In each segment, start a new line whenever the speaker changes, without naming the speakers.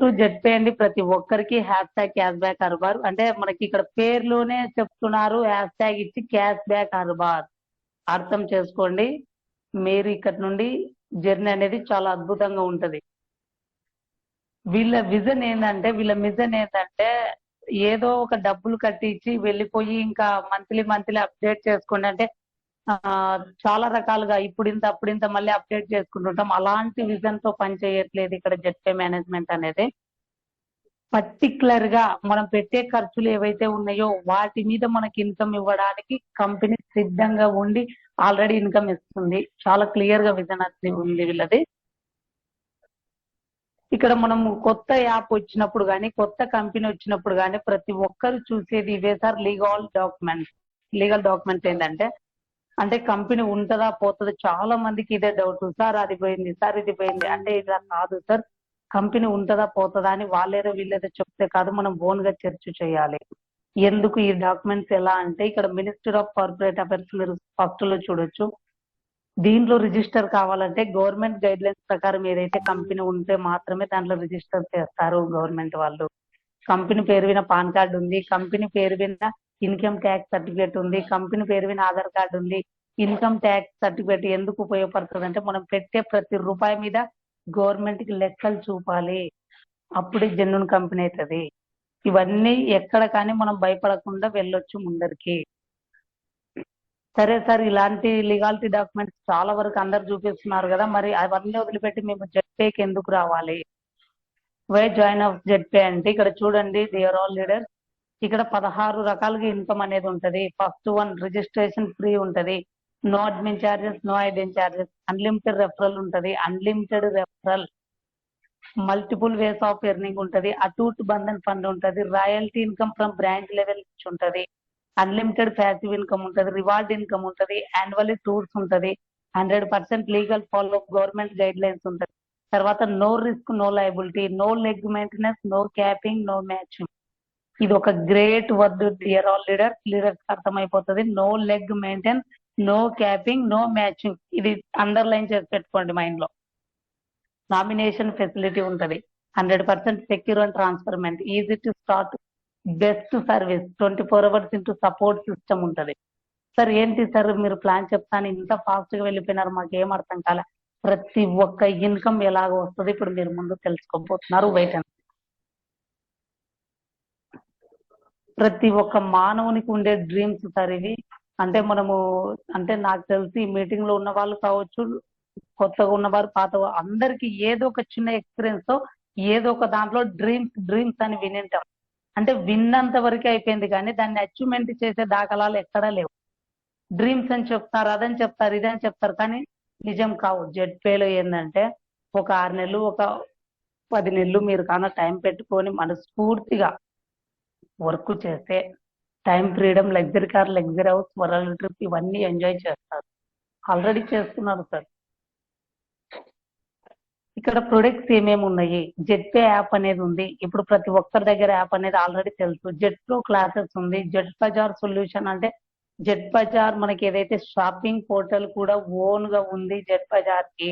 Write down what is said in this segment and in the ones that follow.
To Z అండి. ప్రతి ఒక్కరికి హ్యాష్ ట్యాగ్ క్యాష్ బ్యాక్ అర్బార్ అంటే మనకి ఇక్కడ పేర్లోనే చెప్తున్నారు, హ్యాష్ ట్యాగ్ ఇచ్చి క్యాష్ బ్యాక్ అర్బార్. అర్థం చేసుకోండి. మీరు ఇక్కడ నుండి జర్నీ అనేది చాలా అద్భుతంగా ఉంటది. వీళ్ళ మిషన్ ఏంటంటే ఏదో ఒక డబ్బులు కట్టించి వెళ్ళిపోయి ఇంకా మంత్లీ అప్డేట్ చేసుకోండి అంటే చాలా రకాలుగా ఇప్పుడింత అప్పుడింత మళ్ళీ అప్డేట్ చేసుకుంటుంటాం. అలాంటి విజన్ తో పని చేయట్లేదు ఇక్కడ జెడ్పే మేనేజ్మెంట్ అనేది. పర్టికులర్ గా మనం పెట్టే ఖర్చులు ఏవైతే ఉన్నాయో వాటి మీద మనకి ఇన్కమ్ ఇవ్వడానికి కంపెనీ సిద్ధంగా ఉండి ఆల్రెడీ ఇన్కమ్ ఇస్తుంది. చాలా క్లియర్ గా విజన్ అనేది ఉంది వీళ్ళది. ఇక్కడ మనము కొత్త యాప్ వచ్చినప్పుడు కానీ కొత్త కంపెనీ వచ్చినప్పుడు కానీ ప్రతి ఒక్కరు చూసేది ఇవే సార్, లీగల్ డాక్యుమెంట్స్ ఏంటంటే అంటే కంపెనీ ఉంటుందా పోతుందా, చాలా మందికి ఇదే డౌట్. సార్ అది పోయింది, సార్ ఇది పోయింది అంటే ఇలా కాదు సార్. కంపెనీ ఉంటుందా పోతుందా అని వాళ్ళేదో వీళ్ళేదో చెప్తే కాదు, మనం ఓన్ గా చర్చ చేయాలి. ఎందుకు ఈ డాక్యుమెంట్స్ ఎలా అంటే ఇక్కడ మినిస్టర్ ఆఫ్ కార్పొరేట్ అఫైర్స్ మీరు ఫస్ట్ లో చూడొచ్చు. దీంట్లో రిజిస్టర్ కావాలంటే గవర్నమెంట్ గైడ్ లైన్స్ ప్రకారం ఏదైతే కంపెనీ ఉంటే మాత్రమే దాంట్లో రిజిస్టర్ చేస్తారు గవర్నమెంట్ వాళ్ళు. కంపెనీ పేరు మీద పాన్ కార్డు ఉంది, కంపెనీ పేరు మీద ఇన్కమ్ ట్యాక్స్ సర్టిఫికేట్ ఉంది, కంపెనీ పేరు మీద ఆధార్ కార్డు ఉంది. ఇన్కమ్ ట్యాక్స్ సర్టిఫికేట్ ఎందుకు ఉపయోగపడుతుంది అంటే మనం పెట్టే ప్రతి రూపాయి మీద గవర్నమెంట్ కి లెక్కలు చూపాలి, అప్పుడే జెన్యూన్ కంపెనీ అవుతుంది. ఇవన్నీ ఎక్కడ కానీ మనం భయపడకుండా వెళ్ళొచ్చు ముందరికి. సరే సార్, ఇలాంటి లీగాలిటీ డాక్యుమెంట్స్ చాలా వరకు అందరు చూపిస్తున్నారు కదా, మరి అవన్నీ వదిలిపెట్టి మేము జెడ్పేకి ఎందుకు రావాలి? వై జాయిన్ ఆఫ్ జెడ్పే అంటే ఇక్కడ చూడండి, దే ఆర్ ఆల్ లీడర్స్. ఇక్కడ 16 రకాలుగా ఇన్కమ్ అనేది ఉంటది. ఫస్ట్ వన్ రిజిస్ట్రేషన్ ఫ్రీ ఉంటది, no admin charges, no hidden charges, unlimited referral ఉంటది, unlimited referral, multiple ways of earning ఉంటది, అటూట్ బంధన్ ఫండ్ ఉంటది, royalty income from branch level నుంచి ఉంటది, అన్లిమిటెడ్ ప్యాసివ్ ఇన్కమ్ ఉంటది, రివార్డ్ ఇన్కమ్ ఉంటది, యాన్యువల్లీ టూర్స్ ఉంటది, 100% legal follow government guidelines ఉంటది. తర్వాత no risk, no liability, no leg maintenance, no capping, no matching. ఇది ఒక great word dear all leaders అర్థమైపోతుంది. No leg maintenance, no capping, no matching. ఇది underline చేసి పెట్టుకోండి mind లో. నామినేషన్ ఫెసిలిటీ ఉంటది, 100% secure and transparent, easy to start, best service, 24 hours into support system ఉంటది. Sir ఏంటి సార్ మీరు ప్లాన్ చెప్తాను ఇంత ఫాస్ట్ గా వెళ్ళిపోయినారు, మాకు ఏం అర్థం కాలే. ప్రతి ఒక్క ఇన్కమ్ ఎలాగ వస్తుంది ఇప్పుడు మీరు ముందు తెలుసుకోబోతున్నారు. వెయిట్ అండ్ ప్రతి ఒక్క మానవునికి ఉండే డ్రీమ్స్ సార్ ఇవి. అంటే మనము అంటే నాకు తెలిసి మీటింగ్ లో ఉన్న వాళ్ళు కావచ్చు, కొత్తగా ఉన్నవారు, పాత అందరికి ఏదో ఒక చిన్న ఎక్స్పీరియన్స్ తో ఏదో ఒక దాంట్లో డ్రీమ్స్ అని వినింటాం. అంటే విన్నంత వరకే అయిపోయింది కానీ దాన్ని అచీవ్మెంట్ చేసే దాఖలాలు ఎక్కడా లేవు. డ్రీమ్స్ అని చెప్తారు, అదని చెప్తారు, ఇదని చెప్తారు, కానీ నిజం కావు. జెడ్పేలో ఏంటంటే ఒక 6 నెలలు, ఒక 10 నెలలు మీరు కానీ టైం పెట్టుకొని మనస్ఫూర్తిగా వర్క్ చేస్తే time freedom, luxury car, luxury house, world trip ఇవన్నీ ఎంజాయ్ చేస్తారు. ఆల్రెడీ చేస్తున్నారు సార్. ఇక్కడ ప్రొడక్ట్స్ ఏమేమి ఉన్నాయి, జెడ్పే యాప్ అనేది ఉంది. ఇప్పుడు ప్రతి ఒక్కరి దగ్గర యాప్ అనేది ఆల్రెడీ తెలుసు. జెడ్ ప్రో క్లాసెస్ ఉంది, జెడ్ బజార్ సొల్యూషన్ అంటే జెడ్ బజార్ మనకి ఏదైతే షాపింగ్ పోర్టల్ కూడా ఓన్ గా ఉంది జెడ్ బజార్ కి.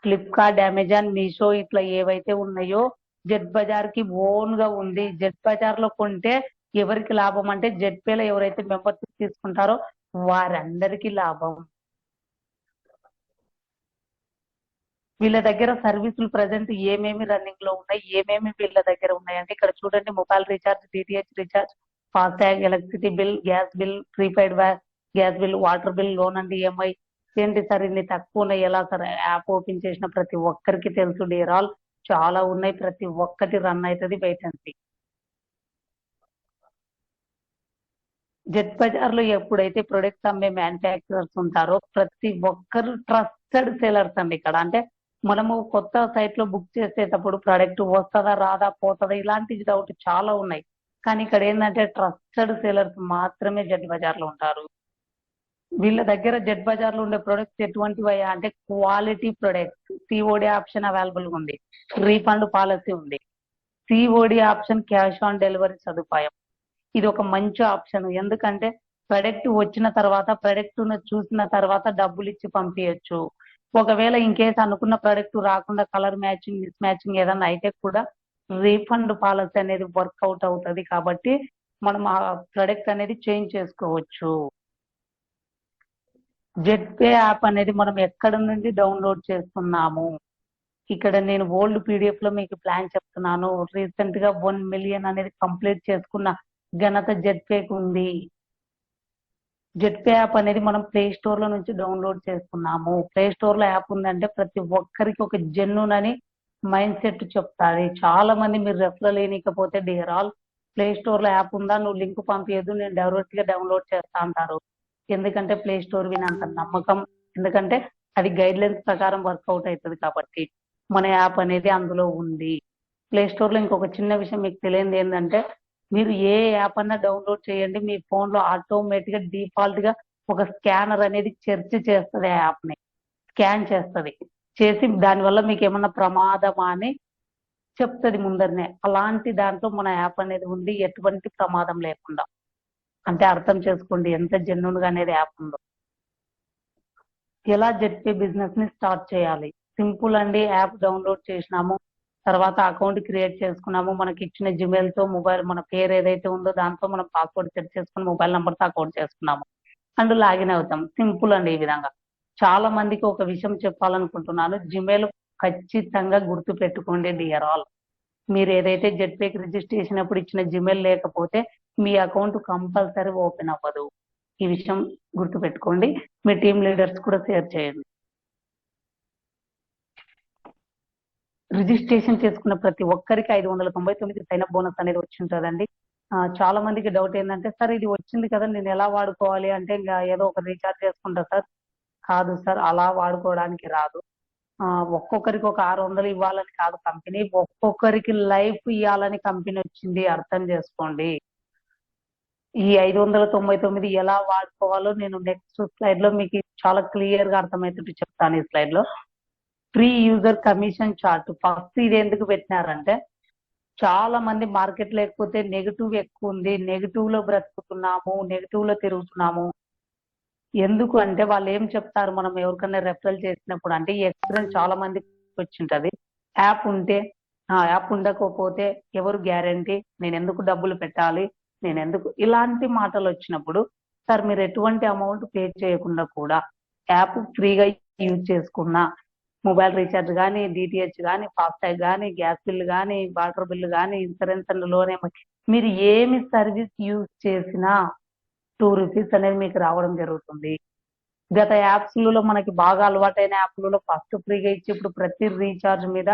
ఫ్లిప్కార్ట్, అమెజాన్, మీషో ఇట్లా ఏవైతే ఉన్నాయో జెడ్ బజార్ కి ఓన్ గా ఉంది. జెడ్ బజార్ లో కొంటే ఎవరికి లాభం అంటే జెడ్పేలో ఎవరైతే మెంబర్షిప్ తీసుకుంటారో వారందరికీ లాభం. వీళ్ళ దగ్గర సర్వీసులు ప్రజెంట్ ఏమేమి రన్నింగ్ లో ఉన్నాయి, ఏమేమి వీళ్ళ దగ్గర ఉన్నాయి అంటే ఇక్కడ చూడండి, mobile recharge, DTH recharge, FASTag, electricity bill, gas bill, prepaid gas bill, water bill, loan and EMI. ఏంటి సార్ ఇన్ని తక్కువ ఉన్నాయి ఎలా సార్? యాప్ ఓపెన్ చేసిన ప్రతి ఒక్కరికి తెలుసు డియర్ ఆల్, చాలా ఉన్నాయి, ప్రతి ఒక్కటి రన్ అవుతుంది. వేకెన్సీ జెడ్ బజార్ లో ఎప్పుడైతే ప్రొడక్ట్స్ అమ్మే మ్యానుఫ్యాక్చరర్స్ ఉంటారో ప్రతి ఒక్కరు ట్రస్టెడ్ సేలర్స్ అండి. ఇక్కడ అంటే మనము కొత్త సైట్ లో బుక్ చేసేటప్పుడు ప్రోడక్ట్ వస్తుందా రాదా పోతుందా ఇలాంటి డౌట్ చాలా ఉన్నాయి. కానీ ఇక్కడ ఏంటంటే ట్రస్టెడ్ సేలర్స్ మాత్రమే జెడ్ బజార్ లో ఉంటారు. వీళ్ళ దగ్గర జెడ్ బజార్ లో ఉండే ప్రొడక్ట్స్ ఎటువంటివి అంటే quality products, COD option available గా ఉంది, రీఫండ్ పాలసీ ఉంది, COD option, cash on delivery సదుపాయం. ఇది ఒక మంచి ఆప్షన్. ఎందుకంటే ప్రొడక్ట్ వచ్చిన తర్వాత ప్రొడక్ట్ చూసిన తర్వాత డబ్బులు ఇచ్చి పంపించచ్చు. ఒకవేళ ఇన్ కేస్ అనుకున్న ప్రోడక్ట్ రాకుండా కలర్ మ్యాచింగ్ మిస్ మ్యాచింగ్ ఏదన్నా అయితే కూడా రీఫండ్ పాలసీ అనేది వర్కౌట్ అవుతుంది కాబట్టి మనం ఆ ప్రోడక్ట్ అనేది చేంజ్ చేసుకోవచ్చు. జెట్పే యాప్ అనేది మనం ఎక్కడ నుండి డౌన్లోడ్ చేస్తున్నాము? ఇక్కడ నేను ఓల్డ్ పీడిఎఫ్ లో మీకు ప్లాన్ చెప్తున్నాను. రీసెంట్ గా 1 మిలియన్ అనేది కంప్లీట్ చేసుకున్న ఘనత జెట్పేకి ఉంది. జెట్పే యాప్ అనేది మనం ప్లే స్టోర్ లో నుంచి డౌన్లోడ్ చేసుకున్నాము. ప్లే స్టోర్ లో యాప్ ఉందంటే ప్రతి ఒక్కరికి ఒక జెన్యూన్ అని మైండ్ సెట్ చెప్తాది. చాలా మంది మీరు రెఫరల్ లేనికపోతే డియర్ ఆల్ ప్లే స్టోర్ లో యాప్ ఉందా, నువ్వు లింక్ పంపించదు, నేను డైరెక్ట్ గా డౌన్లోడ్ చేస్తా అంటారు. ఎందుకంటే ప్లే స్టోర్ వినంత నమ్మకం, ఎందుకంటే అది గైడ్ లైన్స్ ప్రకారం వర్కౌట్ అవుతుంది కాబట్టి మన యాప్ అనేది అందులో ఉంది. ప్లే స్టోర్ లో ఇంకొక చిన్న విషయం మీకు తెలియదు ఏంటంటే, మీరు ఏ యాప్ అన్నా డౌన్లోడ్ చేయండి, మీ ఫోన్ లో ఆటోమేటిక్ గా డిఫాల్ట్ గా ఒక స్కానర్ అనేది సెర్చ్ చేస్తుంది, ఆ యాప్ ని స్కాన్ చేస్తుంది, చేసి దానివల్ల మీకు ఏమన్నా ప్రమాదమా అని చెప్తుంది ముందరనే. అలాంటి దాంట్లో మన యాప్ అనేది ఉంది, ఎటువంటి ప్రమాదం లేకుండా. అంటే అర్థం చేసుకోండి ఎంత జెన్యున్ గా అనేది యాప్ ఉందో. ఎలా జెట్పే బిజినెస్ ని స్టార్ట్ చేయాలి? సింపుల్ అండి. యాప్ డౌన్లోడ్ చేసినాము, తర్వాత అకౌంట్ క్రియేట్ చేసుకున్నాము, మనకి ఇచ్చిన జిమెయిల్ తో మొబైల్ మన పేరు ఏదైతే ఉందో దాంతో మనం పాస్వర్డ్ సెట్ చేసుకుని మొబైల్ నెంబర్ తో అకౌంట్ చేసుకున్నాము అండ్ లాగిన్ అవుతాం. సింపుల్ అండి. ఈ విధంగా చాలా మందికి ఒక విషయం చెప్పాలనుకుంటున్నాను. జిమెయిల్ ఖచ్చితంగా గుర్తు పెట్టుకోండి డియర్ ఆల్. మీరు ఏదైతే జెట్పేకి రిజిస్టర్ చేసినప్పుడు ఇచ్చిన జిమెయిల్ లేకపోతే మీ అకౌంట్ కంపల్సరీ ఓపెన్ అవ్వదు. ఈ విషయం గుర్తు పెట్టుకోండి. మీ టీమ్ లీడర్స్ కూడా షేర్ చేయండి. రిజిస్ట్రేషన్ చేసుకున్న ప్రతి ఒక్కరికి 599 సైన్ అప్ బోనస్ అనేది వచ్చి ఉంటుందండి. చాలా మందికి డౌట్ ఏంటంటే, సార్ ఇది వచ్చింది కదా, నేను ఎలా వాడుకోవాలి అంటే ఇంకా ఏదో ఒక రీఛార్జ్ చేసుకుంటా సార్. కాదు సార్, అలా వాడుకోవడానికి రాదు. ఒక్కొక్కరికి ఒక 600 ఇవ్వాలని కాదు కంపెనీ, ఒక్కొక్కరికి లైఫ్ ఇవ్వాలని కంపెనీ వచ్చింది. అర్థం చేసుకోండి. ఈ 599 ఎలా వాడుకోవాలో నేను నెక్స్ట్ స్లైడ్ లో మీకు చాలా క్లియర్ గా అర్థమయ్యేటట్టు చెప్తాను. ఈ స్లైడ్ లో free user commission chart first ఇది ఎందుకు పెట్టినారంటే, చాలా మంది మార్కెట్ లేకపోతే నెగిటివ్ ఎక్కువ ఉంది, నెగిటివ్ లో బ్రతుకుతున్నాము, నెగిటివ్ లో తిరుగుతున్నాము. ఎందుకు అంటే వాళ్ళు ఏం చెప్తారు, మనం ఎవరికైనా రెఫరల్ చేసినప్పుడు అంటే ఈ ఎక్స్పీరియన్స్ చాలా మందికి వచ్చింటది. యాప్ ఉంటే యాప్ ఉండకపోతే ఎవరు గ్యారంటీ, నేను ఎందుకు డబ్బులు పెట్టాలి, నేను ఎందుకు, ఇలాంటి మాటలు వచ్చినప్పుడు సార్ మీరు ఎటువంటి అమౌంట్ పే చేయకుండా కూడా యాప్ ఫ్రీగా యూజ్ చేసుకున్నా మొబైల్ రీఛార్జ్ కానీ, డిటిహెచ్ కానీ, ఫాస్టాగ్ కానీ, గ్యాస్ బిల్లు కానీ, వాటర్ బిల్లు కానీ, ఇన్సూరెన్స్ అండ్ లోన్ మీరు ఏమి సర్వీస్ యూజ్ చేసినా 2 రూపీస్ అనేది మీకు రావడం జరుగుతుంది. గత యాప్స్లలో మనకి బాగా అలవాటైన యాప్లలో ఫస్ట్ ఫ్రీగా ఇచ్చి ఇప్పుడు ప్రతి రీఛార్జ్ మీద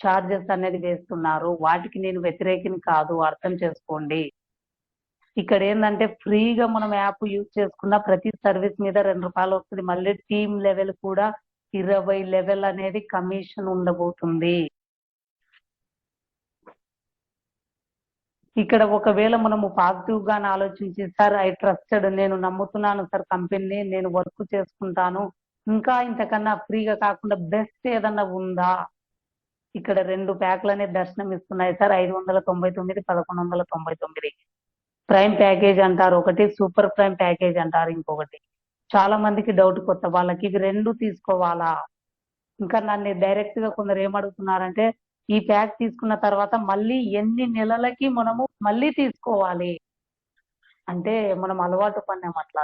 చార్జెస్ అనేది వేస్తున్నారు. వాటికి నేను వ్యతిరేకిని కాదు, అర్థం చేసుకోండి. ఇక్కడ ఏంటంటే ఫ్రీగా మనం యాప్ యూజ్ చేసుకున్న ప్రతి సర్వీస్ మీద 2 రూపాయలు వస్తుంది. మళ్ళీ టీమ్ లెవెల్ కూడా 20 లెవెల్ అనేది కమిషన్ ఉండబోతుంది. ఇక్కడ ఒకవేళ మనము పాజిటివ్ గానే ఆలోచించి సార్ ఐ ట్రస్టెడ్, నేను నమ్ముతున్నాను సార్ కంపెనీని, నేను వర్క్ చేసుకుంటాను, ఇంకా ఇంతకన్నా ఫ్రీగా కాకుండా బెస్ట్ ఏదన్నా ఉందా, ఇక్కడ 2 ప్యాక్లు అనేది దర్శనం ఇస్తున్నాయి సార్. 599, 1199 ప్రైమ్ ప్యాకేజ్ అంటారు ఒకటి, సూపర్ ప్రైమ్ ప్యాకేజ్ అంటారు ఇంకొకటి. చాలా మందికి డౌట్, కొత్త వాళ్ళకి ఇవి 2 తీసుకోవాలా? ఇంకా నన్ను డైరెక్ట్ గా కొందరు ఏమడుగుతున్నారంటే, ఈ ప్యాక్ తీసుకున్న తర్వాత మళ్ళీ ఎన్ని నెలలకి మనము మళ్ళీ తీసుకోవాలి అంటే, మనం అలవాటు పడినాం అట్లా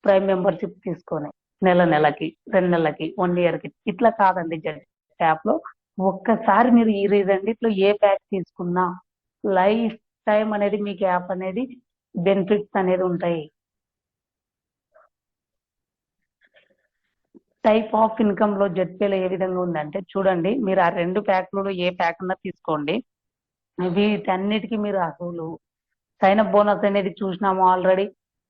ప్రైమ్ మెంబర్షిప్ తీసుకొని నెలకి, 2 నెలలకి, 1 ఇయర్ కి. ఇట్లా కాదండి. జెట్ యాప్ లో ఒక్కసారి మీరు ఈ రెండిట్లో ఏ ప్యాక్ తీసుకున్నా లైఫ్ టైం అనేది మీకు యాప్ అనేది బెనిఫిట్స్ అనేది ఉంటాయి. టైప్ ఆఫ్ ఇన్కమ్ లో జెట్పేలో ఏ విధంగా ఉందంటే చూడండి, మీరు ఆ 2 ప్యాక్లలో ఏ ప్యాక్ అన్నా తీసుకోండి, వీటన్నిటికీ మీరు అసలు సైన్ అప్ బోనస్ అనేది చూసినాము already.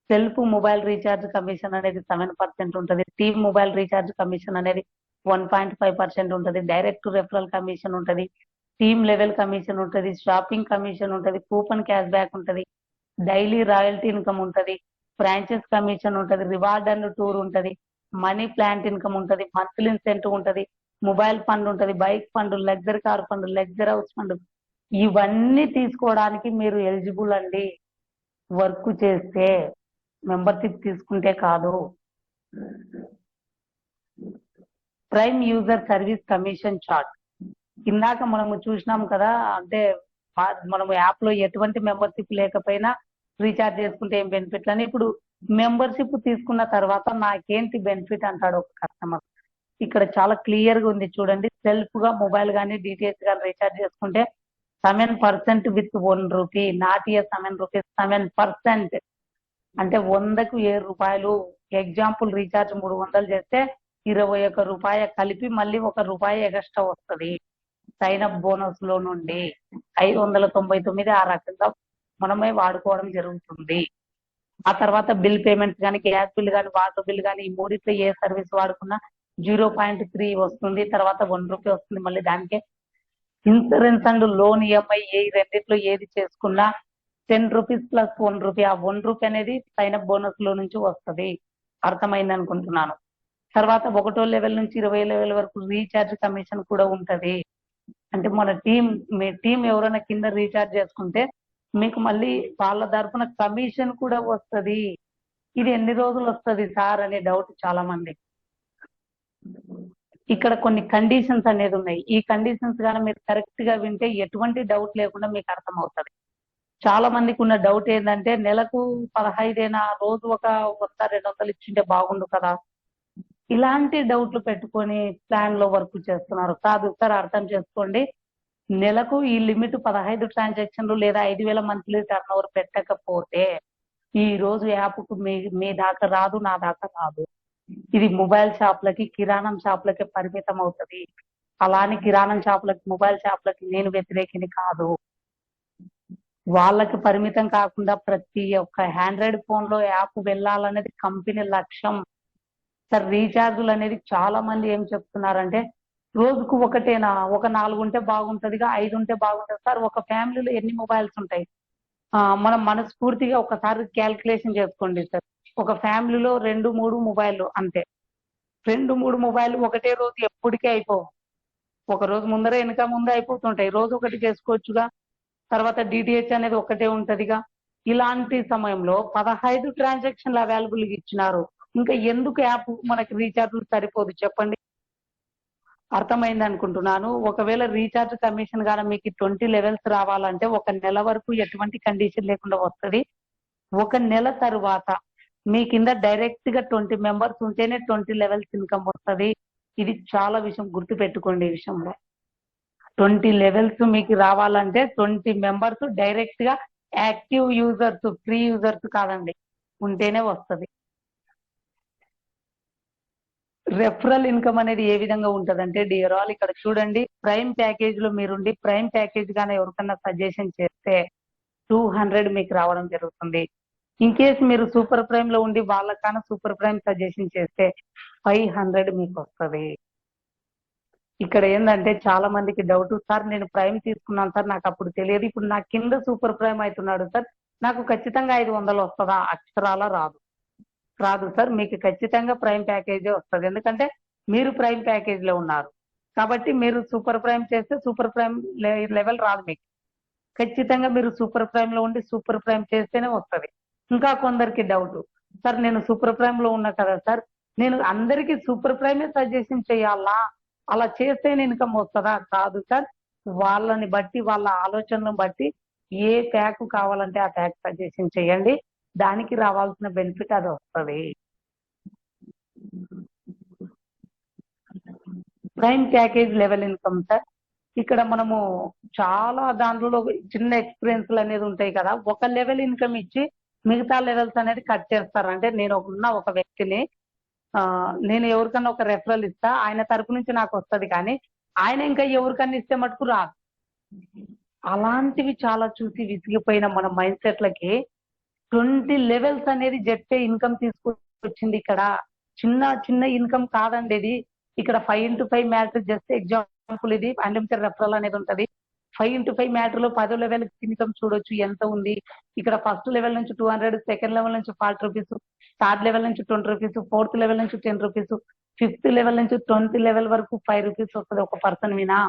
Self mobile recharge commission అనేది 7% ఉంటుంది. టీమ్ మొబైల్ రీఛార్జ్ కమిషన్ అనేది 1.5% ఉంటుంది. డైరెక్ట్ రెఫరల్ కమిషన్ ఉంటుంది, టీమ్ లెవెల్ కమిషన్ ఉంటుంది, షాపింగ్ కమిషన్ ఉంటుంది, కూపన్ క్యాష్ బ్యాక్ ఉంటుంది, డైలీ రాయల్టీ ఇన్కమ్ ఉంటుంది, ఫ్రాంచైజ్ కమిషన్ ఉంటుంది, రివార్డ్ అండ్ టూర్ ఉంటుంది, మనీ ప్లాంట్ ఇన్కమ్ ఉంటుంది, మంత్లీ ఇన్సెంటివ్ ఉంటుంది, మొబైల్ ఫండ్ ఉంటుంది, bike fund, luxury car fund, luxury house fund. ఇవన్నీ తీసుకోవడానికి మీరు ఎలిజిబుల్ అండి, వర్క్ చేస్తే, మెంబర్షిప్ తీసుకుంటే కాదు. Prime user service commission chart. ఇందాక మనము చూసినాం కదా, అంటే మనము యాప్ లో ఎటువంటి మెంబర్షిప్ లేకపోయినా రీఛార్జ్ చేసుకుంటే ఏం బెనిఫిట్ అని. ఇప్పుడు మెంబర్షిప్ తీసుకున్న తర్వాత నాకేంటి బెనిఫిట్ అంటాడు ఒక కస్టమర్. ఇక్కడ చాలా క్లియర్ గా ఉంది చూడండి. సెల్ఫ్ గా మొబైల్ కానీ డిటిహెచ్ కానీ రీఛార్జ్ చేసుకుంటే 7% with 1 rupee, not a 7 rupees, 7%. అంటే 100కు 7 రూపాయలు. ఎగ్జాంపుల్ రీఛార్జ్ 300 చేస్తే 21 రూపాయ కలిపి మళ్ళీ 1 రూపాయి ఎక్స్ట్రా వస్తుంది సైన్ అప్ బోనస్ లో నుండి. 599 ఆ రకంగా మనమే వాడుకోవడం జరుగుతుంది. ఆ తర్వాత బిల్ పేమెంట్స్ కానీ, గ్యాస్ బిల్ కానీ, వాటర్ బిల్ కానీ, ఈ మూడిట్లో ఏ సర్వీస్ వాడుకున్నా 0.3 వస్తుంది. తర్వాత 1 రూపీ వస్తుంది. మళ్ళీ దానికే ఇన్సూరెన్స్ అండ్ లోన్ ఈఎంఐ ఈ రెండిట్లో ఏది చేసుకున్నా 10 రూపీస్ ప్లస్ 1 రూపీ. ఆ 1 రూపీ అనేది సైన్ అప్ బోనస్ లో నుంచి వస్తుంది. అర్థమైంది అనుకుంటున్నాను. తర్వాత 1వ లెవెల్ నుంచి 20వ లెవెల్ వరకు రీఛార్జ్ కమిషన్ కూడా ఉంటది. అంటే మన మీ టీం ఎవరైనా కింద రీఛార్జ్ చేసుకుంటే మీకు మళ్ళీ వాళ్ళ తరఫున కమిషన్ కూడా వస్తుంది. ఇది ఎన్ని రోజులు వస్తుంది సార్ అనే డౌట్ చాలా మంది. ఇక్కడ కొన్ని కండిషన్స్ అనేది ఉన్నాయి. ఈ కండిషన్స్ కానీ మీరు కరెక్ట్ గా వింటే ఎటువంటి డౌట్ లేకుండా మీకు అర్థమవుతుంది. చాలా మందికి ఉన్న డౌట్ ఏంటంటే నెలకు 15 రోజు ఒక 100-200 ఇచ్చింటే బాగుండు కదా, ఇలాంటి డౌట్లు పెట్టుకొని ప్లాన్ లో వర్క్ చేస్తున్నారు. కాదు సార్, అర్థం చేసుకోండి. నెలకు ఈ లిమిట్ 15 ట్రాన్సాక్షన్లు లేదా 5,000 మంత్లీ టర్న్ ఓవర్ పెట్టకపోతే ఈ రోజు యాప్ కు మీ దాకా రాదు, నా దాకా రాదు. ఇది మొబైల్ షాప్లకి, కిరాణం షాప్లకి పరిమితం అవుతుంది. అలానే కిరాణం షాపులకి, మొబైల్ షాపులకి నేను వ్యతిరేకిని కాదు. వాళ్ళకి పరిమితం కాకుండా ప్రతి ఒక్క ఆండ్రాయిడ్ ఫోన్ లో యాప్ వెళ్ళాలనేది కంపెనీ లక్ష్యం. సార్ రీఛార్జులు అనేది చాలా మంది ఏం చెప్తున్నారంటే రోజుకు ఒకటేనా, ఒక 4 ఉంటే బాగుంటదిగా, 5 ఉంటే బాగుంటది సార్. ఒక ఫ్యామిలీలో ఎన్ని మొబైల్స్ ఉంటాయి? మనం మనస్ఫూర్తిగా ఒకసారి క్యాల్కులేషన్ చేసుకోండి సార్. ఒక ఫ్యామిలీలో 2-3 మొబైల్ అంతే. 2-3 మొబైల్ ఒకటే రోజు ఎప్పటికీ అయిపోవు. ఒక రోజు ముందర వెనక ముందు అయిపోతుంటాయి. రోజు ఒకటి చేసుకోవచ్చుగా. తర్వాత డిటిహెచ్ అనేది ఒకటే ఉంటదిగా. ఇలాంటి సమయంలో 15 ట్రాన్సాక్షన్లు అవైలబుల్ ఇచ్చినారు. ఇంకా ఎందుకు యాప్ మనకి రీఛార్జ్ సరిపోదు చెప్పండి. అర్థమైంది అనుకుంటున్నాను. ఒకవేళ రీఛార్జ్ కమిషన్ గానీ మీకు 20 లెవెల్స్ రావాలంటే 1 నెల వరకు ఎటువంటి కండిషన్ లేకుండా వస్తుంది. 1 నెల తరువాత మీ కింద డైరెక్ట్ గా 20 మెంబర్స్ ఉంటేనే 20 లెవెల్స్ ఇన్కమ్ వస్తుంది. ఇది చాలా విషయం గుర్తు పెట్టుకోండి. ఈ విషయంలో 20 లెవెల్స్ మీకు రావాలంటే 20 మెంబర్స్ డైరెక్ట్ గా యాక్టివ్ యూజర్స్, ఫ్రీ యూజర్స్ కాదండి, ఉంటేనే వస్తుంది. రెఫరల్ ఇన్కమ్ అనేది ఏ విధంగా ఉంటదంటే డియర్ ఆల్, ఇక్కడ చూడండి. ప్రైమ్ ప్యాకేజ్ లో మీరుండి ప్రైమ్ ప్యాకేజ్ గానే ఎవరికన్నా సజెషన్ చేస్తే 200 మీకు రావడం జరుగుతుంది. ఇన్ కేస్ మీరు సూపర్ ప్రైమ్ లో ఉండి వాళ్ళకన్నా సూపర్ ప్రైమ్ సజెషన్ చేస్తే 500 మీకు వస్తుంది. ఇక్కడ ఏంటంటే చాలా మందికి డౌట్, సార్ నేను ప్రైమ్ తీసుకున్నాను సార్, నాకు అప్పుడు తెలియదు, ఇప్పుడు నా కింద సూపర్ ప్రైమ్ అవుతున్నాడు సార్, నాకు ఖచ్చితంగా 500 వస్తుందా? అక్షరాల రాదు. రాదు సార్, మీకు ఖచ్చితంగా ప్రైమ్ ప్యాకేజే వస్తుంది. ఎందుకంటే మీరు ప్రైమ్ ప్యాకేజ్ లో ఉన్నారు కాబట్టి. మీరు సూపర్ ప్రైమ్ చేస్తే సూపర్ ప్రైమ్ లెవెల్ రాదు మీకు. ఖచ్చితంగా మీరు సూపర్ ప్రైమ్ లో ఉండి సూపర్ ప్రైమ్ చేస్తేనే వస్తుంది. ఇంకా కొందరికి డౌట్, సార్ నేను సూపర్ ప్రైమ్ లో ఉన్నా కదా సార్, నేను అందరికీ సూపర్ ప్రైమే సజెషన్ చేయాలా, అలా చేస్తేనే ఇన్కమ్ వస్తుందా? కాదు సార్, వాళ్ళని బట్టి వాళ్ళ ఆలోచనను బట్టి ఏ ప్యాక్ కావాలంటే ఆ ప్యాక్ సజెషన్ చేయండి, దానికి రావాల్సిన బెనిఫిట్ అది వస్తుంది. Prime package level income sir, ఇక్కడ మనము చాలా దాంట్లో చిన్న ఎక్స్పీరియన్స్ అనేది ఉంటాయి కదా. ఒక లెవెల్ ఇన్కమ్ ఇచ్చి మిగతా లెవెల్స్ అనేది కట్ చేస్తారు. అంటే నేను ఒక వ్యక్తిని నేను ఎవరికన్నా ఒక రెఫరల్ ఇస్తా, ఆయన తరపు నుంచి నాకు వస్తుంది, కానీ ఆయన ఇంకా ఎవరికన్నా ఇస్తే మటుకు రాదు. అలాంటివి చాలా చూసి విసిగిపోయిన మన మైండ్ సెట్లకి 20 లెవెల్స్ అనేది జెట్టే ఇన్కమ్ తీసుకొచ్చింది. ఇక్కడ చిన్న చిన్న ఇన్కమ్ కాదండి ఇది. ఇక్కడ 5x5 మ్యాటర్ జస్ట్ ఎగ్జాంపుల్. ఇది అన్లిమిటెడ్ రెఫరల్ అనేది ఉంటది. 5x5 మ్యాటర్ లో 10 లెవెల్ ఇన్కమ్ చూడొచ్చు ఎంత ఉంది. ఇక్కడ ఫస్ట్ లెవెల్ నుంచి 200, సెకండ్ లెవెల్ నుంచి 40 రూపీస్, థర్డ్ లెవెల్ నుంచి 20 రూపీస్, ఫోర్త్ లెవెల్ నుంచి 10 రూపీస్, ఫిఫ్త్ లెవెల్ నుంచి 20 లెవెల్ వరకు 5 రూపీస్ వస్తుంది ఒక పర్సన్ వినా.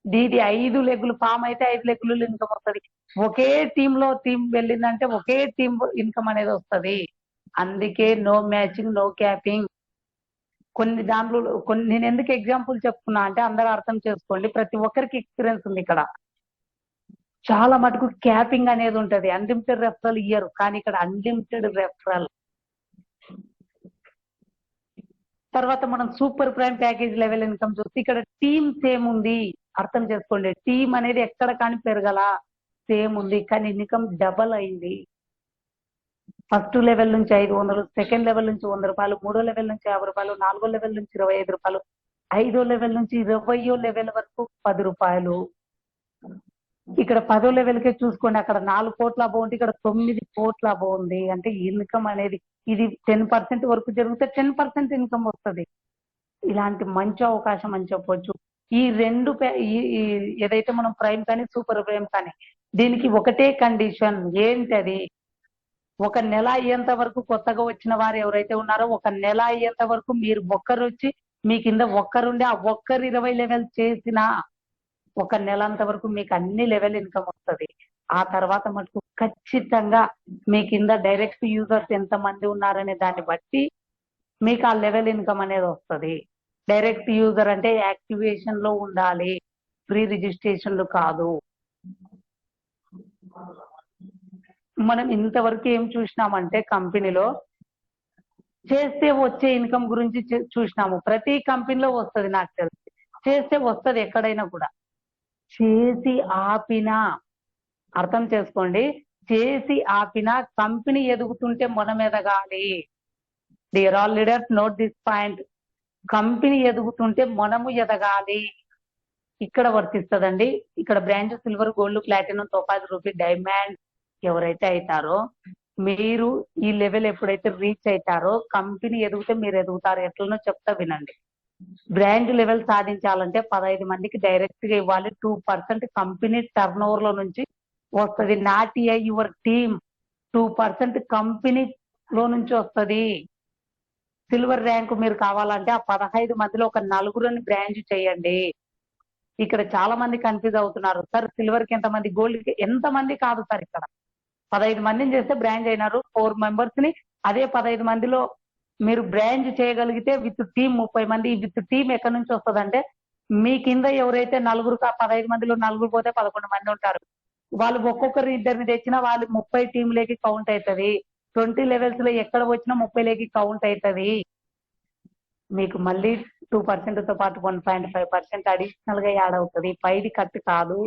దీది 5 లెగ్గులు ఫామ్ అయితే 5 లెగ్గులు ఇన్కమ్ వస్తుంది. ఒకే టీమ్ వెళ్ళిందంటే ఒకే టీం ఇన్కమ్ అనేది వస్తుంది. అందుకే నో మ్యాచింగ్, నో క్యాపింగ్. కొన్ని నేను ఎందుకు ఎగ్జాంపుల్ చెప్తున్నా అంటే అందరూ అర్థం చేసుకోండి. ప్రతి ఒక్కరికి ఎక్స్పీరియన్స్ ఉంది ఇక్కడ. చాలా మటుకు క్యాపింగ్ అనేది ఉంటది. అన్లిమిటెడ్ రెఫరల్ ఇయ్యరు, కానీ ఇక్కడ అన్లిమిటెడ్ రెఫరల్. తర్వాత మనం super prime package level income చూస్తే ఇక్కడ టీమ్ సేమ్ ఉంది. అర్థం చేసుకోండి, టీమ్ అనేది ఎక్కడ కానీ పెరగల, సేమ్ ఉంది, కానీ ఇన్కమ్ డబల్ అయింది. ఫస్ట్ లెవెల్ నుంచి 500, సెకండ్ లెవెల్ నుంచి 100 రూపాయలు, మూడో లెవెల్ నుంచి 50 రూపాయలు, నాలుగో లెవెల్ నుంచి 25 రూపాయలు, ఐదో లెవెల్ నుంచి 20వ లెవెల్ వరకు 10 రూపాయలు. ఇక్కడ 10వ లెవెల్కే చూసుకోండి, అక్కడ 4 కోట్ల అబౌ ఉంది, ఇక్కడ 9 కోట్ల అబౌ ఉంది. అంటే ఇన్కమ్ అనేది ఇది 10% వరకు జరిగితే 10% ఇన్కమ్ వస్తుంది. ఇలాంటి మంచి అవకాశం అని చెప్పొచ్చు. ఈ రెండు ఏదైతే మనం ప్రైమ్ కానీ సూపర్ ప్రైమ్ కానీ, దీనికి ఒకటే కండిషన్ ఏంటది, ఒక నెల అయ్యేంత వరకు కొత్తగా వచ్చిన వారు ఎవరైతే ఉన్నారో ఒక నెల అయ్యేంత వరకు మీరు ఒక్కరు వచ్చి మీ కింద ఒక్కరుండి ఆ ఒక్కరు 20 లెవెల్ చేసిన ఒక నెల అంత వరకు మీకు అన్ని లెవెల్ ఇన్కమ్ వస్తుంది. ఆ తర్వాత మటుకు ఖచ్చితంగా మీ కింద డైరెక్ట్ యూజర్స్ ఎంత మంది ఉన్నారనే దాన్ని బట్టి మీకు ఆ లెవెల్ ఇన్కమ్ అనేది వస్తుంది. డైరెక్ట్ యూజర్ అంటే యాక్టివేషన్ లో ఉండాలి, ఫ్రీ రిజిస్ట్రేషన్లు కాదు. మనం ఇంతవరకు ఏం చూసినామంటే కంపెనీలో చేస్తే వచ్చే ఇన్కమ్ గురించి చూసినాము. ప్రతి కంపెనీలో వస్తుంది, నాకు తెలిసి చేస్తే వస్తుంది ఎక్కడైనా కూడా. చేసి ఆపినా, అర్థం చేసుకోండి, చేసి ఆపినా కంపెనీ ఎదుగుతుంటే మనం ఎదగాలి. Dear all leaders, note this point. Company ఎదుగుతుంటే మనము ఎదగాలి. ఇక్కడ వర్తిస్తుందండి. ఇక్కడ bronze silver, gold, platinum, topaz, ruby, diamond ఎవరైతే అవుతారో మీరు ఈ లెవెల్ ఎప్పుడైతే రీచ్ అవుతారో కంపెనీ ఎదిగితే మీరు ఎదుగుతారు. ఎట్లనో చెప్తా వినండి. బ్రాండ్ లెవెల్ సాధించాలంటే 15 మందికి డైరెక్ట్ గా ఇవ్వాలి. 2% కంపెనీ టర్న్ ఓవర్ లో నుంచి వస్తుంది. నాట్ యువర్ టీమ్, 2% కంపెనీలో నుంచి వస్తుంది. సిల్వర్ ర్యాంక్ మీరు కావాలంటే ఆ 15 మందిలో ఒక 4గురిని బ్రాంచ్ చేయండి. ఇక్కడ చాలా మంది కన్ఫ్యూజ్ అవుతున్నారు, సార్ సిల్వర్ కి ఎంతమంది, గోల్డ్ కి ఎంతమంది కాదు సార్. ఇక్కడ 15 మందిని చేస్తే బ్రాంచ్ అయినారు. 4 మెంబర్స్ ని అదే 15 మందిలో మీరు బ్రాంచ్ చేయగలిగితే విత్ టీమ్ 30 మంది. విత్ టీమ్ ఎక్కడి నుంచి వస్తుందంటే మీ కింద ఎవరైతే 4గురు, 15 మందిలో 4గురు పోతే 11 మంది ఉంటారు. వాళ్ళు ఒక్కొక్కరు ఇద్దరిని తెచ్చినా వాళ్ళు 30 టీంలోకి కౌంట్ అవుతుంది. 20 లెవెల్స్ లో ఎక్కడ వచ్చినా 30లోకి కౌంట్ అవుతుంది. మీకు మళ్ళీ 2% తో పాటు 1.5% అడిషనల్ గా యాడ్ అవుతుంది. పైది కట్ కాదు,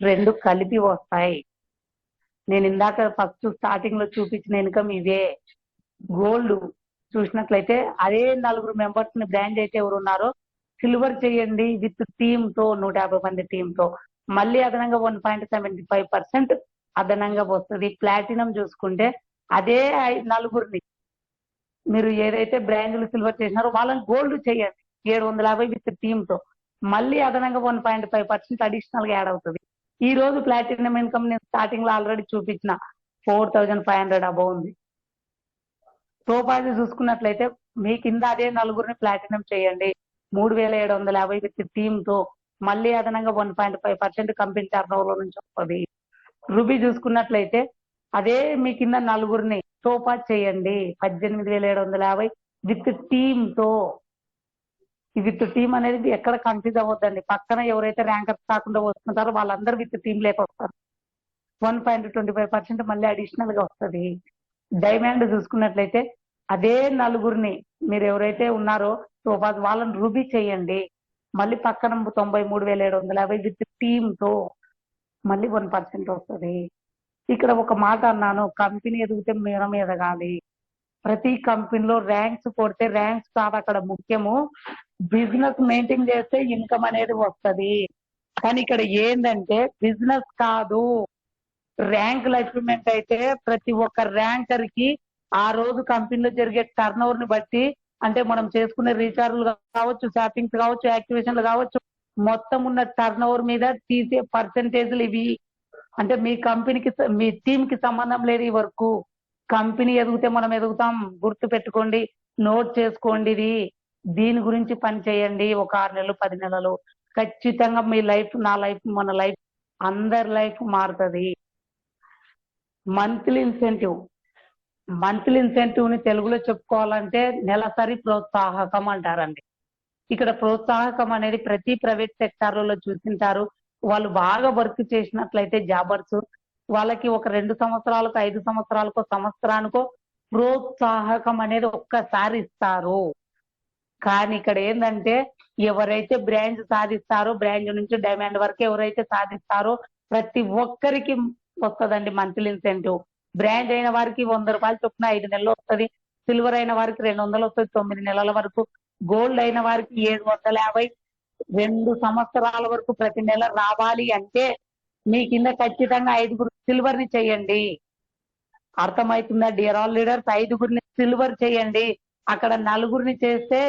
రెండు కలిపి వస్తాయి. నేను ఇందాక ఫస్ట్ స్టార్టింగ్ లో చూపించిన ఇన్కమ్ ఇవే. గోల్డ్ చూసినట్లయితే అదే 4 మెంబర్స్ ని బ్రాంచ్ అయితే ఎవరు ఉన్నారో సిల్వర్ చేయండి విత్ టీమ్ తో, 150 మంది టీమ్ తో, మళ్ళీ అదనంగా 1.75% అదనంగా వస్తుంది. ప్లాటినం చూసుకుంటే అదే 4గురిని మీరు ఏదైతే బ్రాంజ్లు సిల్వర్ చేసినారో వాళ్ళని గోల్డ్ చేయండి 750 విత్ టీమ్ తో, మళ్ళీ అదనంగా 1.5% అడిషనల్ గా యాడ్ అవుతుంది. ఈ రోజు ప్లాటినం ఇన్కమ్ నేను స్టార్టింగ్ లో ఆల్రెడీ చూపించిన 4500 అబౌవ్ ఉంది. టోపాజ్ చూసుకున్నట్లయితే మీ కింద అదే 4గురిని ప్లాటినం చేయండి 3750 విత్ టీమ్ తో, మళ్ళీ అదనంగా 1.5% కంపెనీ టర్న్ ఓవర్ లో నుంచి వస్తుంది. రూబీ చూసుకున్నట్లయితే అదే మీ కింద 4గురిని టోపాజ్ చేయండి 18750 విత్ టీమ్ తో. విత్ టీమ్ అనేది ఎక్కడ కన్ఫ్యూజ్ అవ్వద్దండి. పక్కన ఎవరైతే ర్యాంకర్స్ కాకుండా వస్తుంటారో వాళ్ళందరూ విత్ టీమ్ లేక వస్తారు. 1.25% మళ్ళీ అడిషనల్ గా వస్తుంది. డైమండ్ చూసుకున్నట్లయితే అదే 4గురిని మీరు ఎవరైతే ఉన్నారో వాళ్ళని రూబీ చేయండి, మళ్ళీ పక్కన 93750 విత్ టీమ్ తో మళ్ళీ 1% వస్తుంది. ఇక్కడ ఒక మాట అన్నాను, కంపెనీ ఎదిగితే మనం ఎదగాలి. ప్రతి కంపెనీలో ర్యాంక్స్ కొడితే ర్యాంక్స్ కాదు అక్కడ ముఖ్యము, బిజినెస్ మెయింటైన్ చేస్తే ఇన్కమ్ అనేది వస్తుంది. కానీ ఇక్కడ ఏంటంటే బిజినెస్ కాదు, ర్యాంకుల అచీవ్మెంట్ అయితే ప్రతి ఒక్క ర్యాంకర్ కి ఆ రోజు కంపెనీలో జరిగే టర్న్ ఓవర్ ని బట్టి, అంటే మనం చేసుకునే రీఛార్జ్లు కావచ్చు, షాపింగ్స్ కావచ్చు, యాక్టివేషన్లు కావచ్చు, మొత్తం ఉన్న టర్న్ ఓవర్ మీద తీసే పర్సెంటేజ్లు ఇవి. అంటే మీ కంపెనీకి మీ టీమ్ కి సంబంధం లేదు ఈ వరకు. కంపెనీ ఎదిగితే మనం ఎదుగుతాం, గుర్తు పెట్టుకోండి, నోట్ చేసుకోండి. ఇది దీని గురించి పని చేయండి. ఒక 6 నెలలు 10 నెలలు ఖచ్చితంగా మీ లైఫ్, నా లైఫ్, మన లైఫ్, అందరి లైఫ్ మారుతుంది. మంత్లీ ఇన్సెంటివ్ మంత్లీ ఇన్సెంటివ్ ని తెలుగులో చెప్పుకోవాలంటే నెలసరి ప్రోత్సాహకం అంటారండి. ఇక్కడ ప్రోత్సాహకం అనేది ప్రతి ప్రైవేట్ సెక్టార్లలో చూసింటారు. వాళ్ళు బాగా వర్క్ చేసినట్లయితే జాబర్స్ వాళ్ళకి ఒక 2 సంవత్సరాలకు 5 సంవత్సరాలకో సంవత్సరానికో ప్రోత్సాహకం అనేది ఒక్కసారి ఇస్తారు. కానీ ఇక్కడ ఏంటంటే ఎవరైతే బ్రాంచ్ సాధిస్తారో బ్రాంచ్ నుంచి డైమండ్ వరకు ఎవరైతే సాధిస్తారో ప్రతి ఒక్కరికి వస్తుందండి మంత్లీ ఇన్సెంటివ్. బ్రాండ్ అయిన వారికి 100 రూపాయలు చొప్పున 5 నెలలు వస్తుంది. సిల్వర్ అయిన వారికి 200 వస్తుంది 9 నెలల వరకు. గోల్డ్ అయిన వారికి 750 2 సంవత్సరాల వరకు ప్రతి నెల రావాలి అంటే మీ కింద ఖచ్చితంగా 5గురు సిల్వర్ ని చేయండి. అర్థమవుతుందా డియర్ ఆల్ లీడర్స్? 5గురిని సిల్వర్ చేయండి. అక్కడ 4గురిని చేస్తే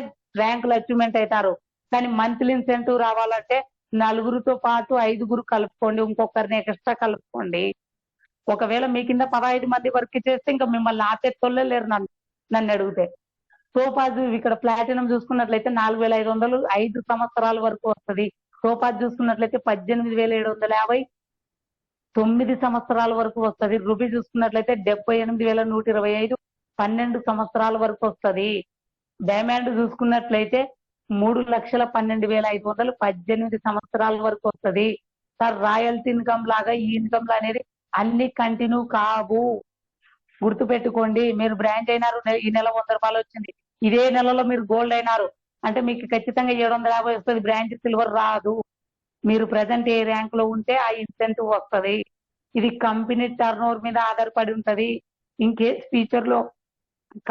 ర్యాంకులు అచీవ్మెంట్ అవుతారు. కానీ మంత్లీ ఇన్సెంటివ్ రావాలంటే 4గురితో పాటు 5గురు కలుపుకోండి, ఇంకొకరిని ఎక్స్ట్రా కలుపుకోండి. ఒకవేళ మీ కింద 15 మంది వర్క్ చేస్తే ఇంకా మిమ్మల్ని ఆపేత్తోళ్ళే లేరు నన్ను అడిగితే. సోపాజ్ ఇక్కడ ప్లాటినం చూసుకున్నట్లయితే 4500 5 సంవత్సరాల వరకు వస్తుంది. సోపాజ్ చూసుకున్నట్లయితే 18750 9 సంవత్సరాల వరకు వస్తుంది. రూబీ చూసుకున్నట్లయితే 78125 12 సంవత్సరాల వరకు వస్తుంది. డైమండ్ చూసుకున్నట్లయితే 3,12,500 18 సంవత్సరాల వరకు వస్తుంది. సార్ రాయల్టీ ఇన్కమ్ లాగా ఈ ఇన్కమ్ అనేది అన్ని కంటిన్యూ కావు. గుర్తుపెట్టుకోండి. మీరు బ్రాంచ్ అయినారు, ఈ నెల 100 రూపాయలు వచ్చింది, ఇదే నెలలో మీరు గోల్డ్ అయినారు అంటే మీకు ఖచ్చితంగా 750 వస్తుంది. బ్రాంచ్ సిల్వర్ రాదు. మీరు ప్రజెంట్ ఏ ర్యాంక్ లో ఉంటే ఆ ఇన్సెంటివ్ వస్తుంది. ఇది కంపెనీ టర్న్ ఓవర్ మీద ఆధారపడి ఉంటది. ఇన్కేస్ ఫ్యూచర్ లో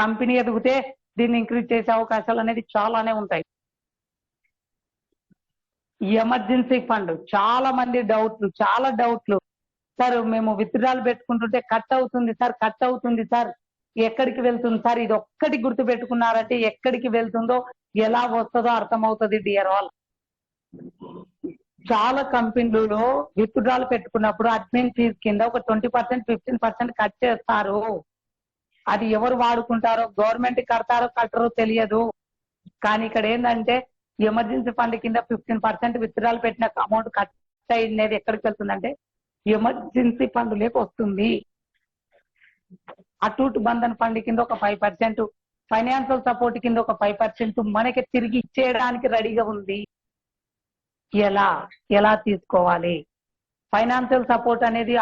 కంపెనీ ఎదిగితే దీన్ని ఇంక్రీజ్ చేసే అవకాశాలు అనేది చాలానే ఉంటాయి. ఎమర్జెన్సీ ఫండ్ చాలా మంది చాలా డౌట్లు. సార్ మేము విత్డ్రాల్ పెట్టుకుంటుంటే కట్ అవుతుంది సార్, కట్ అవుతుంది సార్, ఎక్కడికి వెళ్తుంది సార్? ఇది ఒక్కటి గుర్తు పెట్టుకున్నారంటే ఎక్కడికి వెళ్తుందో ఎలా వస్తుందో అర్థమవుతుంది డియర్ ఆల్. చాలా కంపెనీలలో విత్డ్రాల్ పెట్టుకున్నప్పుడు అడ్మిన్ ఫీజు కింద ఒక 20% 15% కట్ చేస్తారు. అది ఎవరు వాడుకుంటారో, గవర్నమెంట్ కడతారో కట్టరో తెలియదు. కానీ ఇక్కడ ఏంటంటే ఎమర్జెన్సీ ఫండ్ కింద 15% విత్డ్రాల్ పెట్టిన అమౌంట్ కట్ అయ్యేది ఎక్కడికి వెళ్తుందంటే ఎమర్జెన్సీ ఫండ్ లేక వస్తుంది. అటూట్ బంధన్ ఫండ్ కింద ఒక 5%, ఫైనాన్షియల్ సపోర్ట్ కింద ఒక 5% మనకి తిరిగి ఇచ్చేయడానికి రెడీగా ఉంది. ఎలా తీసుకోవాలి? ఫైనాన్షియల్ సపోర్ట్ అనేది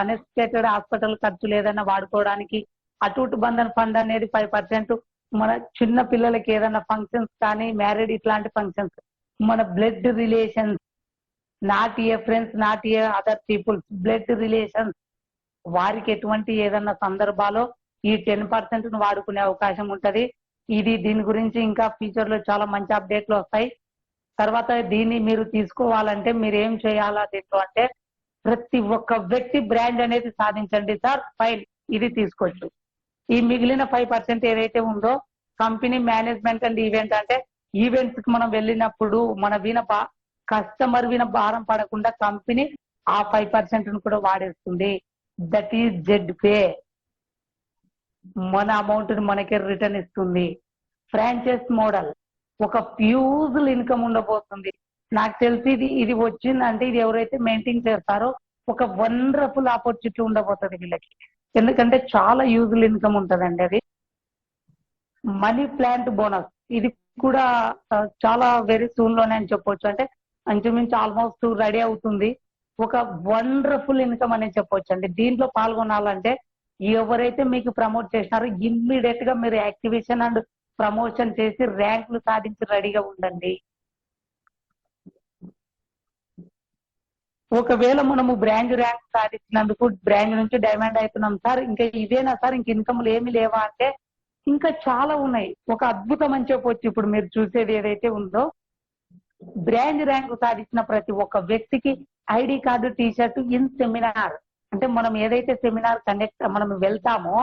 అన్ఎక్స్పెక్టెడ్ హాస్పిటల్ ఖర్చులు ఏదైనా వాడుకోవడానికి, అటూట్ బంధన్ ఫండ్ అనేది 5% మన చిన్న పిల్లలకి ఏదైనా ఫంక్షన్స్ కానీ మ్యారేడ్ ఇట్లాంటి ఫంక్షన్స్, మన blood relations, not a friends, not a other peoples, blood relations, వారికి ఎటువంటి ఏదన్నా సందర్భాల్లో ఈ 10% వాడుకునే అవకాశం ఉంటది. దీని గురించి ఇంకా ఫ్యూచర్ లో చాలా మంచి అప్డేట్లు వస్తాయి. తర్వాత దీన్ని మీరు తీసుకోవాలంటే మీరు ఏం చేయాలా దీంట్లో అంటే ప్రతి ఒక్క వ్యక్తి బ్రాండ్ అనేది సాధించండి సార్, ఫైన్ ఇది తీసుకోవచ్చు. ఈ మిగిలిన 5% ఏదైతే ఉందో కంపెనీ మేనేజ్మెంట్ అండ్ ఈవెంట్ అంటే ఈవెంట్స్ కి మనం వెళ్ళినప్పుడు మన కస్టమర్ భారం పడకుండా కంపెనీ ఆ 5% కూడా వాడేస్తుంది. That is Z pay. మన అమౌంట్ ని మనకే రిటర్న్ ఇస్తుంది. ఫ్రాంచైజ్ మోడల్ ఒక ఫ్యూజుల్ ఇన్కమ్ ఉండబోతుంది. నాకు తెలిసి ఇది వచ్చిందంటే ఇది ఎవరైతే మెయింటైన్ చేస్తారో ఒక వండర్ఫుల్ ఆపర్చునిటీ ఉండబోతుంది వీళ్ళకి. ఎందుకంటే చాలా యూజుల్ ఇన్కమ్ ఉంటుందండి. అది మనీ ప్లాంట్ బోనస్ ఇది కూడా చాలా వెరీ సూన్ లోనే అని చెప్పొచ్చు. అంటే ఇంచుమించు ఆల్మోస్ట్ రెడీ అవుతుంది. ఒక వండర్ఫుల్ ఇన్కమ్ అని చెప్పొచ్చు అండి. దీంట్లో పాల్గొనాలంటే ఎవరైతే మీకు ప్రమోట్ చేసినారో ఇమ్మీడియట్ గా మీరు యాక్టివేషన్ అండ్ ప్రమోషన్ చేసి ర్యాంకులు సాధించి రెడీగా ఉండండి. ఒకవేళ మనము బ్రాంచ్ ర్యాంక్ సాధించినందుకు బ్రాంచ్ నుంచి డైమండ్ అవుతున్నాం సార్, ఇంకా ఇదేనా సార్, ఇంక ఇన్కమ్లు ఏమి లేవా అంటే ఇంకా చాలా ఉన్నాయి. ఒక అద్భుతం అని చెప్పొచ్చు. ఇప్పుడు మీరు చూసేది ఏదైతే ఉందో బ్రాంచ్ ర్యాంక్ సాధించిన ప్రతి ఒక్క వ్యక్తికి ID card, T-shirt in seminar. అంటే మనం ఏదైతే సెమినార్ మనం వెళ్తామో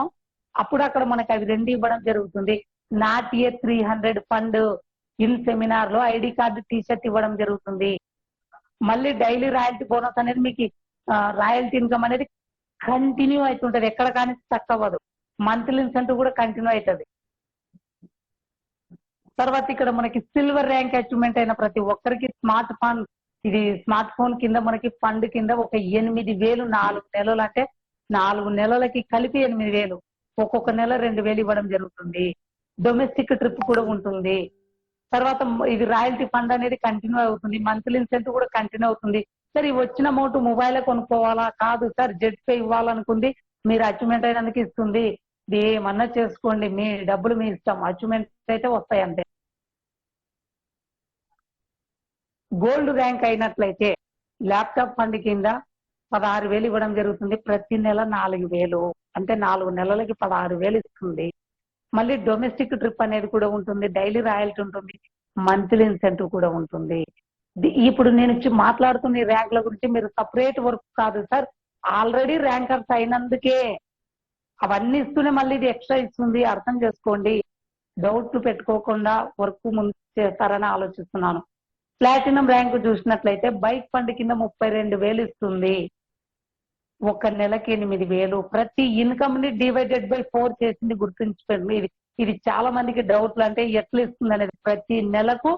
అప్పుడు అక్కడ మనకి అవి 2 ఇవ్వడం జరుగుతుంది. Not a 300 fund in seminar లో ఐడి కార్డు, టీషర్ట్ ఇవ్వడం జరుగుతుంది. మళ్ళీ డైలీ రాయల్టీ బోనస్ అనేది మీకు రాయల్టీ ఇన్కమ్ అనేది కంటిన్యూ అవుతుంటది, ఎక్కడ కానీ స్టక్ అవ్వదు. మంత్లీ ఇన్సెంటివ్ కూడా కంటిన్యూ అవుతుంది. తర్వాత ఇక్కడ మనకి సిల్వర్ ర్యాంక్ అచీవ్మెంట్ అయిన ప్రతి ఒక్కరికి స్మార్ట్ ఫోన్ కింద మనకి ఫండ్ కింద ఒక 8,000 4 నెలలు అంటే 4 నెలలకి కలిపి 8,000 ఒక్కొక్క నెల 2000 ఇవ్వడం జరుగుతుంది. డొమెస్టిక్ ట్రిప్ కూడా ఉంటుంది. తర్వాత ఇది రాయల్టీ ఫండ్ అనేది కంటిన్యూ అవుతుంది. మంత్లీ ఇన్సెంటివ్ కూడా కంటిన్యూ అవుతుంది. సార్ ఈ వచ్చిన అమౌంట్ మొబైల్ కొనుక్కోవాలా? కాదు సార్, జెడ్ పే ఇవ్వాలనుకుంది, మీరు అచీవ్మెంట్ అయినందుకు ఇస్తుంది. ఇది ఏమన్నా చేసుకోండి, మీ డబ్బులు మీ ఇష్టం, అచీవ్మెంట్ అయితే వస్తాయి అంతే. గోల్డ్ ర్యాంక్ అయినట్లయితే ల్యాప్టాప్ ఫండ్ కింద 16,000 ఇవ్వడం జరుగుతుంది. ప్రతి నెల 4,000, అంటే 4 నెలలకి 16,000 ఇస్తుంది. మళ్ళీ డొమెస్టిక్ ట్రిప్ అనేది కూడా ఉంటుంది, డైలీ రాయల్టీ ఉంటుంది, మంత్లీ ఇన్సెంటివ్ కూడా ఉంటుంది. ఇప్పుడు నేను మాట్లాడుతున్న ర్యాంకుల గురించి మీరు సపరేట్ వర్క్ కాదు సార్, ఆల్రెడీ ర్యాంకర్స్ అయినందుకే అవన్నీ ఇస్తూనే మళ్ళీ ఇది ఎక్స్ట్రా ఇస్తుంది. అర్థం చేసుకోండి, డౌట్లు పెట్టుకోకుండా వర్క్ ముందు చేస్తారని ఆలోచిస్తున్నాను. ప్లాటినం ర్యాంకు చూసినట్లయితే బైక్ ఫండ్ కింద 32,000 ఇస్తుంది. ఒక నెలకి 8,000. ప్రతి ఇన్కమ్ ని డివైడెడ్ బై 4 చేసింది గుర్తుంచుకోండి. ఇది చాలా మందికి డౌట్లు, అంటే ఎట్లా ఇస్తుంది అనేది. ప్రతి నెలకు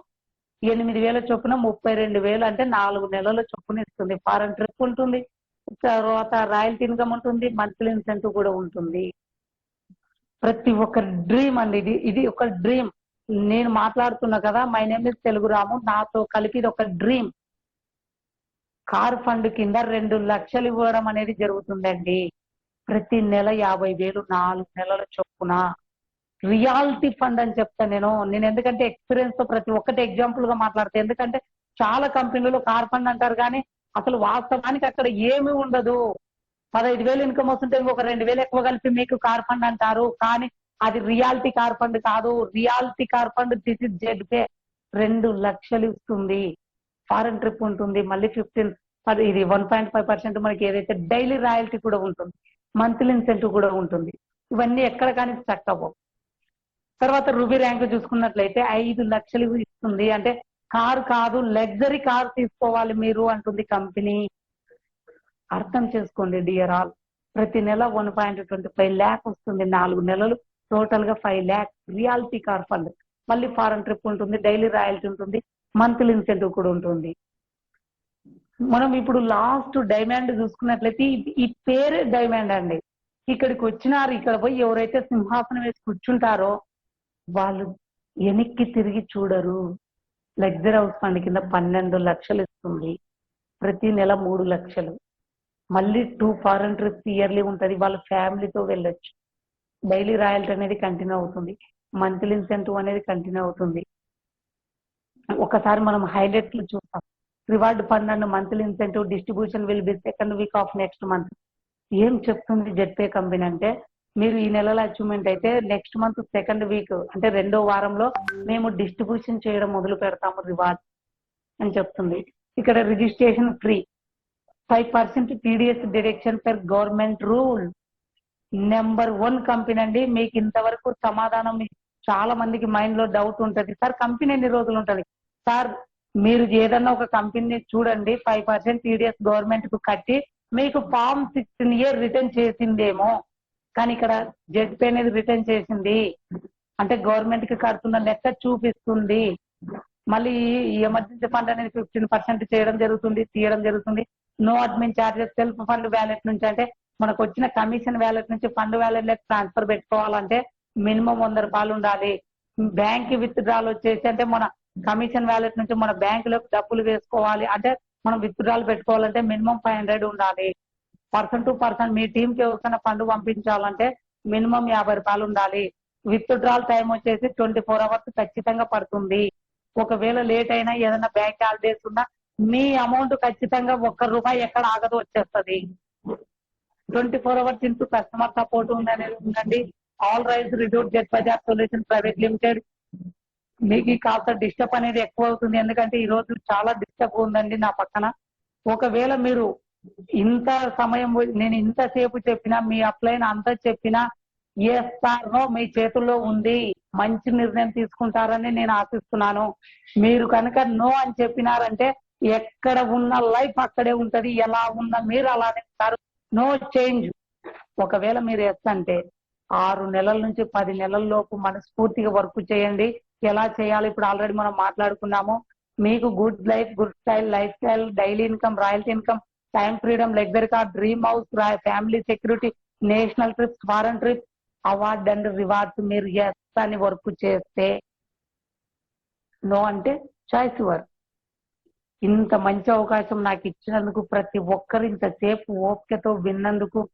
8,000 చొప్పున 32,000, అంటే 4 నెలల చొప్పున ఇస్తుంది. ఫారెన్ ట్రిప్ ఉంటుంది, తర్వాత రాయల్టీ ఇన్కమ్ ఉంటుంది, మంత్లీ ఇన్సెంటివ్ కూడా ఉంటుంది. ప్రతి ఒక్క డ్రీమ్ అండి, ఇది ఒక డ్రీమ్. నేను మాట్లాడుతున్నా కదా, మై నేమ్ ఇస్ తెలుగు రాము, నాతో కలిపి ఇది ఒక డ్రీమ్. కార్ ఫండ్ కింద 2 లక్షలు ఇవ్వడం అనేది జరుగుతుందండి. ప్రతి నెల 50,000, 4 నెలల చొప్పున. రియాలిటీ ఫండ్ అని చెప్తాను నేను ఎందుకంటే ఎక్స్పీరియన్స్ తో ప్రతి ఒక్కటి ఎగ్జాంపుల్ గా మాట్లాడతాను. ఎందుకంటే చాలా కంపెనీలు కార్ ఫండ్ అంటారు, కానీ అసలు వాస్తవానికి అక్కడ ఏమీ ఉండదు. 15,000 ఇన్కమ్ వస్తుంటే ఇంకొక 2,000 ఎక్కువ కలిపి మీకు కార్ ఫండ్ అంటారు, కానీ అది రియాలిటీ కార్ ఫండ్ కాదు. Reality car fund this is Z pay 2 లక్షలు ఇస్తుంది. ఫారెన్ ట్రిప్ ఉంటుంది, మళ్ళీ 15 ఇది 1.5% మనకి ఏదైతే డైలీ రాయల్టీ కూడా ఉంటుంది, మంత్లీ ఇన్సెంటివ్ కూడా ఉంటుంది. ఇవన్నీ ఎక్కడ కానీ స్టక్ అవ్వవు. తర్వాత రూబీ ర్యాంక్ చూసుకున్నట్లయితే 5 లక్షలు ఇస్తుంది. అంటే కార్ కాదు, లగ్జరీ కార్ తీసుకోవాలి మీరు అంటుంది కంపెనీ. అర్థం చేసుకోండి డియర్ ఆల్. ప్రతి నెల 1.25 lakh వస్తుంది. 4 నెలలు టోటల్ గా 5 lakh రియాలిటీ కార్ ఫండ్. మళ్ళీ ఫారెన్ ట్రిప్ ఉంటుంది, డైలీ రాయల్టీ ఉంటుంది, మంత్లీ ఇన్సెంటివ్ కూడా ఉంటుంది. మనం ఇప్పుడు లాస్ట్ డైమండ్ చూసుకున్నట్లయితే ఈ పేరే డైమండ్ అండి. ఇక్కడికి వచ్చినారు, ఇక్కడ పోయి ఎవరైతే సింహాసనం వేసి కూర్చుంటారో వాళ్ళు వెనక్కి తిరిగి చూడరు. లగ్జరీ హౌస్ ఫండ్ కింద 12 లక్షలు ఇస్తుంది. ప్రతి నెల 3 లక్షలు. మళ్ళీ 2 ఫారెన్ ట్రిప్స్ ఇయర్లీ ఉంటుంది, వాళ్ళ ఫ్యామిలీతో వెళ్ళొచ్చు. డైలీ రాయల్టీ అనేది కంటిన్యూ అవుతుంది, మంత్లీ ఇన్సెంటివ్ అనేది కంటిన్యూ అవుతుంది. ఒకసారి మనం హైలైట్లు చూస్తాం. Reward fund and monthly incentive distribution will be second week off next month. ఏం చెప్తుంది జెడ్పే కంపెనీ అంటే, మీరు ఈ నెలలో అచీవ్మెంట్ అయితే నెక్స్ట్ మంత్ సెకండ్ వీక్, అంటే 2వ వారంలో మేము డిస్ట్రిబ్యూషన్ చేయడం మొదలు పెడతాము రివార్డ్ అని చెప్తుంది. ఇక్కడ registration free, 5% TDS deduction per government rule. Number 1 company అండి. మీకు ఇంతవరకు సమాధానం చాలా మందికి మైండ్ లో డౌట్ ఉంటుంది, సార్ కంపెనీ ఎన్ని రోజులు ఉంటుంది? సార్ మీరు ఏదన్నా ఒక కంపెనీ చూడండి, 5% టీడీఎస్ గవర్నమెంట్ కు కట్టి మీకు ఫామ్ 16A రిటర్న్ చేసిందేమో, కానీ ఇక్కడ జెడ్పే అనేది రిటర్న్ చేసింది, అంటే గవర్నమెంట్ కి కడుతున్న లెక్క చూపిస్తుంది. మళ్ళీ ఈ ఎమర్జెన్సీ ఫండ్ అనేది 15% చేయడం జరుగుతుంది, తీయడం జరుగుతుంది. No admin charges. Self fund wallet నుంచి, అంటే మనకు వచ్చిన కమిషన్ వ్యాలెట్ నుంచి ఫండ్ వ్యాలెట్ లెక్క ట్రాన్స్ఫర్ పెట్టుకోవాలంటే మినిమం 100 రూపాయలు ఉండాలి. బ్యాంక్ విత్ డ్రాల్ వచ్చేసి, అంటే మన కమిషన్ వ్యాలెట్ నుంచి మన బ్యాంకులోకి డబ్బులు వేసుకోవాలి, అంటే మనం విత్ డ్రాల్ పెట్టుకోవాలంటే మినిమం 500 ఉండాలి. పర్సన్ టు పర్సన్ మీ టీంకి ఎవరికైనా ఫండ్ పంపించాలంటే మినిమం 50 రూపాయలు ఉండాలి. విత్ డ్రాల్ టైం వచ్చేసి 24 hours ఖచ్చితంగా పడుతుంది. ఒకవేళ లేట్ అయినా ఏదైనా బ్యాంక్ హాలిడేస్ ఉన్నా మీ అమౌంట్ ఖచ్చితంగా 1 రూపాయి ఎక్కడ ఆగదు, వచ్చేస్తుంది. 24 hours ఇంటూ కస్టమర్ సపోర్ట్ ఉందండి. All rights reduce jet Bajaj solution private limited. మీకు కాస్త డిస్టర్బ్ అనేది ఎక్కువ అవుతుంది, ఎందుకంటే ఈ రోజు చాలా డిస్టర్బ్ ఉందండి నా పక్కన. ఒకవేళ మీరు ఇంత సమయం నేను ఇంతసేపు చెప్పినా, మీ అప్లైన్ అంతా చెప్పినా, నో మీ చేతుల్లో ఉంది. మంచి నిర్ణయం తీసుకుంటారని నేను ఆశిస్తున్నాను. మీరు కనుక నో అని చెప్పినారంటే ఎక్కడ ఉన్న లైఫ్ అక్కడే ఉంటది, ఎలా ఉన్నా మీరు అలానే ఉంటారు. No change. ఒకవేళ మీరు ఎస్ అంటే 6 నెలల నుంచి 10 నెలల లోపు మనస్ఫూర్తిగా వర్క్ చేయండి. ఎలా చేయాలి ఇప్పుడు ఆల్రెడీ మనం మాట్లాడుకున్నాము. మీకు good life, good style, life style, daily income, royalty income, time freedom, luxury car, dream house, family security, national trips, foreign trips, award and rewards మీరు ఎస్ అని వర్క్ చేస్తే, నో అంటే చాయిస్ వర్క్. ఇంత మంచి అవకాశం నాకు ఇచ్చినందుకు, ప్రతి ఒక్కరు ఇంతసేపు ఓపికతో విన్నందుకు